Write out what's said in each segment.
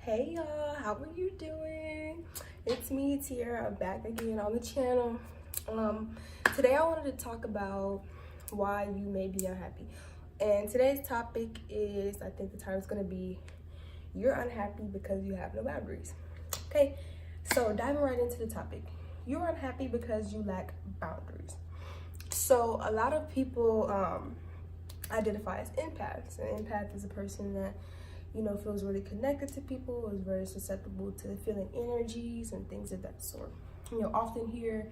Hey y'all, how are you doing? It's me, Tiara. I'm back again on the channel. Today I wanted to talk about why you may be unhappy. And today's topic is, I think the title is going to be, you're unhappy because you have no boundaries. Okay, so diving right into the topic. You're unhappy because you lack boundaries. So a lot of people identify as empaths. An empath is a person that feels really connected to people, is very susceptible to feeling energies and things of that sort. Often hear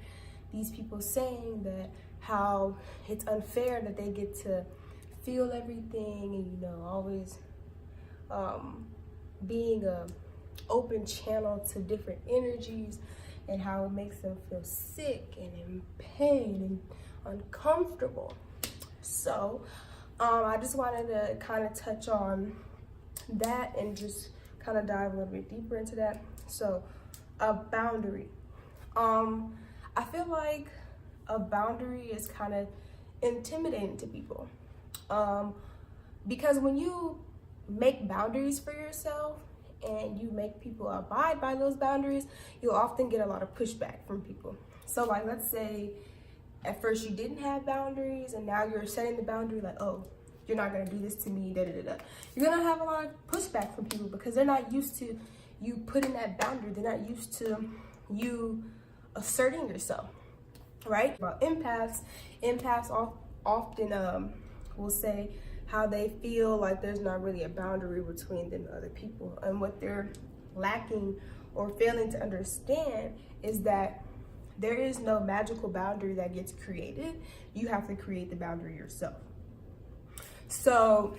these people saying that how it's unfair that they get to feel everything and, always being a open channel to different energies, and how it makes them feel sick and in pain and uncomfortable. So I just wanted to kind of touch on that and just kind of dive a little bit deeper into that. So a boundary, I feel like a boundary is kind of intimidating to people, because when you make boundaries for yourself and you make people abide by those boundaries, you'll often get a lot of pushback from people. So like, let's say at first you didn't have boundaries and now you're setting the boundary like, oh, you're not gonna do this to me, da da da da. You're gonna have a lot of pushback from people because they're not used to you putting that boundary. They're not used to you asserting yourself, right? About empaths often will say how they feel like there's not really a boundary between them and other people. And what they're lacking or failing to understand is that there is no magical boundary that gets created. You have to create the boundary yourself. So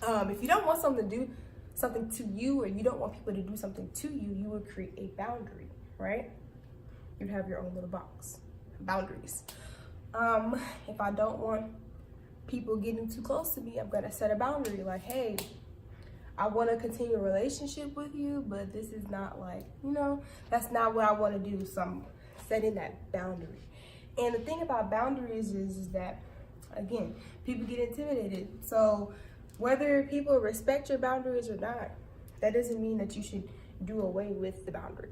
if you don't want someone to do something to you, or you don't want people to do something to you, you would create a boundary, right? You'd have your own little box, boundaries. If I don't want people getting too close to me, I'm gonna set a boundary like, hey, I want to continue a relationship with you, but this is not like, that's not what I want to do. So I'm setting that boundary. And the thing about boundaries is that, again, people get intimidated. So whether people respect your boundaries or not, that doesn't mean that you should do away with the boundary.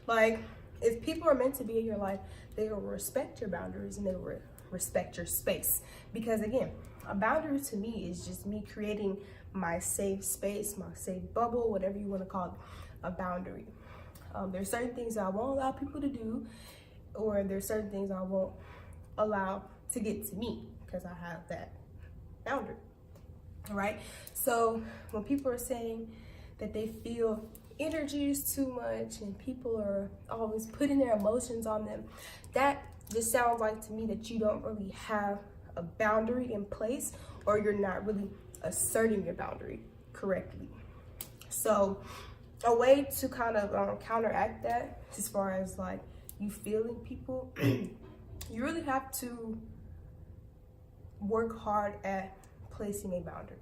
Like, if people are meant to be in your life, they will respect your boundaries and they will respect your space. Because again, a boundary to me is just me creating my safe space, my safe bubble, whatever you want to call it, a boundary. There's certain things that I won't allow people to do, or there's certain things I won't allow to get to me because I have that boundary. All right. So when people are saying that they feel energy is too much and people are always putting their emotions on them, that just sounds like to me that you don't really have a boundary in place, or you're not really asserting your boundary correctly. So a way to kind of counteract that, as far as like you feeling people, you really have to work hard at placing a boundary.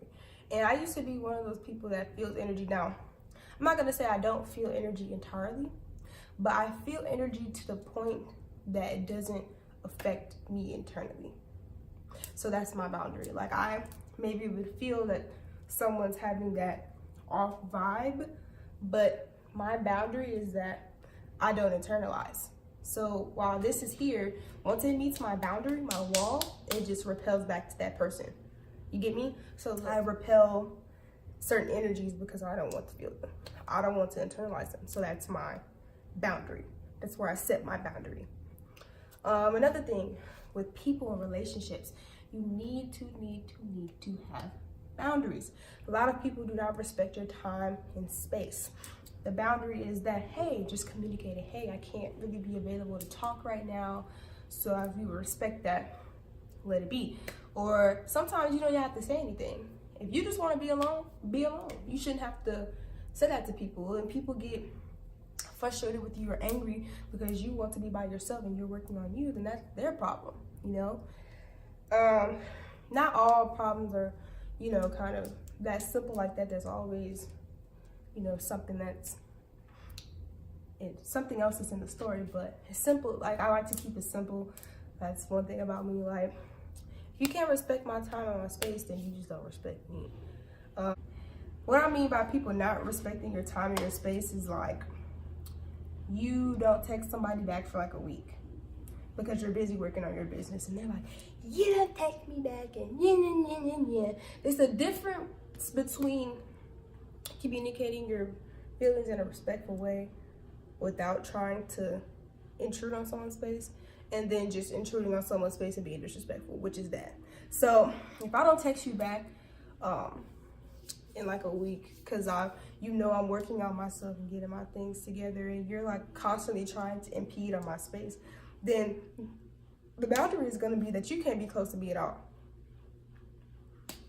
And I used to be one of those people that feels energy. Now, I'm not gonna say I don't feel energy entirely, but I feel energy to the point that it doesn't affect me internally. So that's my boundary. Like, I maybe would feel that someone's having that off vibe, but my boundary is that I don't internalize. So while this is here, once it meets my boundary, my wall, it just repels back to that person. You get me? So I repel certain energies because I don't want to feel them. I don't want to internalize them. So that's my boundary. That's where I set my boundary. Another thing with people and relationships, you need to have boundaries. A lot of people do not respect your time and space. The boundary is that, hey, just communicating, hey, I can't really be available to talk right now. So if you respect that, let it be. Or sometimes you don't even have to say anything. If you just want to be alone, be alone. You shouldn't have to say that to people. And people get frustrated with you or angry because you want to be by yourself and you're working on you, then that's their problem, Not all problems are, kind of that simple like that. There's always, something something else is in the story, but it's simple. Like, I like to keep it simple. That's one thing about me. Like, if you can't respect my time and my space, then you just don't respect me. What I mean by people not respecting your time and your space is like, you don't text somebody back for like a week because you're busy working on your business, and they're like, you don't text me back, and yeah. It's a difference between communicating your feelings in a respectful way without trying to intrude on someone's space, and then just intruding on someone's space and being disrespectful, which is that. So if I don't text you back in like a week, because I'm working on myself and getting my things together, and you're like constantly trying to impede on my space, then the boundary is going to be that you can't be close to me at all,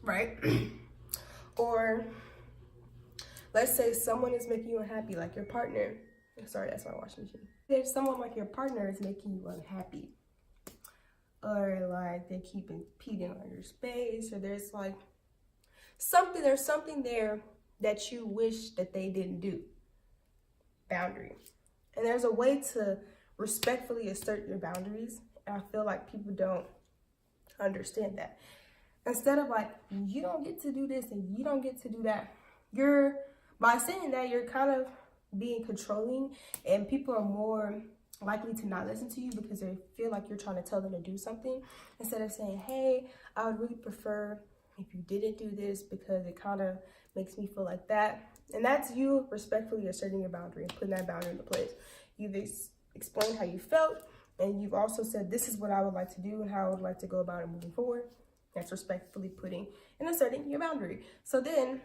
right? Or let's say someone is making you unhappy, like your partner. Sorry, that's my washing machine. There's someone like your partner is making you unhappy, or like they keep impeding on your space, or there's like something there that you wish that they didn't do. Boundary. And there's a way to respectfully assert your boundaries, and I feel like people don't understand that. Instead of like, you don't get to do this and you don't get to do that, by saying that, you're kind of being controlling, and people are more likely to not listen to you because they feel like you're trying to tell them to do something, instead of saying, hey, I would really prefer if you didn't do this because it kind of makes me feel like that. And that's you respectfully asserting your boundary and putting that boundary into place. You've explained how you felt, and you've also said, this is what I would like to do and how I would like to go about it moving forward. That's respectfully putting and asserting your boundary. So then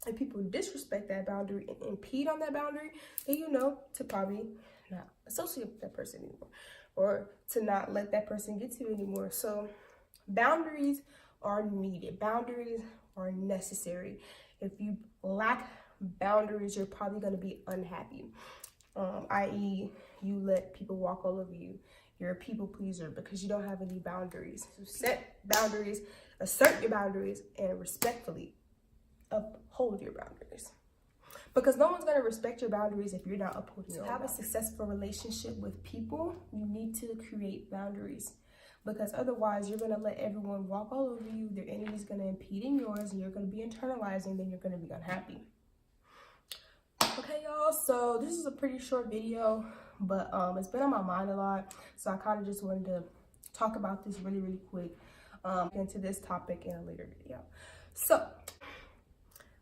if people disrespect that boundary and impede on that boundary, then you know to probably not associate with that person anymore, or to not let that person get to you anymore. So boundaries are needed. Boundaries are necessary. If you lack boundaries, you're probably going to be unhappy. I.e., you let people walk all over you. You're a people pleaser because you don't have any boundaries. So set boundaries, assert your boundaries, and respectfully uphold your boundaries. Because no one's going to respect your boundaries if you're not upholding your own boundaries. To have a successful relationship with people, you need to create boundaries. Because otherwise, you're going to let everyone walk all over you. Their energy's going to impede in yours, and you're going to be internalizing, then you're going to be unhappy. Okay, y'all, so this is a pretty short video, but it's been on my mind a lot, so I kind of just wanted to talk about this really, really quick, into this topic in a later video. So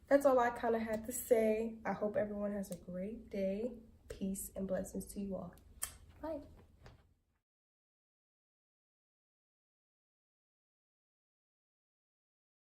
that's all I kind of had to say. I hope everyone has a great day. Peace and blessings to you all. Bye.